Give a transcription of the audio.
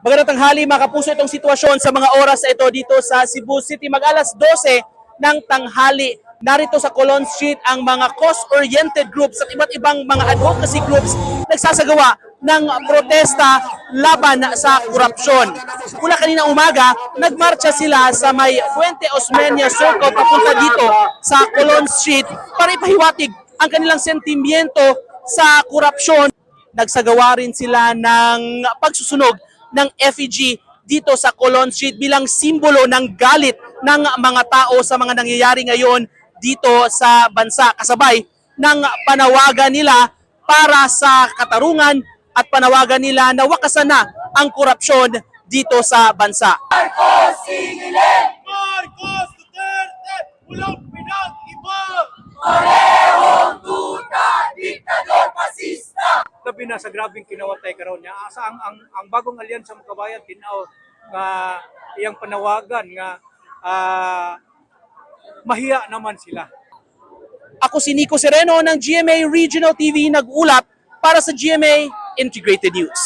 Magandang tanghali mga kapuso, itong sitwasyon sa mga oras na ito dito sa Cebu City. Mag-alas 12 ng tanghali. Narito sa Colon Street ang mga cause-oriented groups at iba't ibang mga advocacy groups nagsasagawa ng protesta laban sa korupsyon. Mula kanina umaga, nagmarcha sila sa may Fuente Osmeña Circle papunta dito sa Colon Street para ipahiwatig ang kanilang sentimiento sa korupsyon. Nagsagawa rin sila ng pagsusunog ng effigy dito sa Colon Street bilang simbolo ng galit ng mga tao sa mga nangyayari ngayon dito sa bansa. Kasabay ng panawagan nila para sa katarungan at panawagan nila na wakasan na ang korupsyon dito sa bansa. Marcos Singilin! Marcos Duterte! Walang pinag-iba! Parehong tuta! Diktador pasista! Labi na sa grabing kinawatay karon niya asa ang bagong alyansa sa Makabayan tinaw nga iyang panawagan nga mahiya naman sila. Ako si Nico Sereno ng GMA Regional TV nag-ulat para sa GMA Integrated News.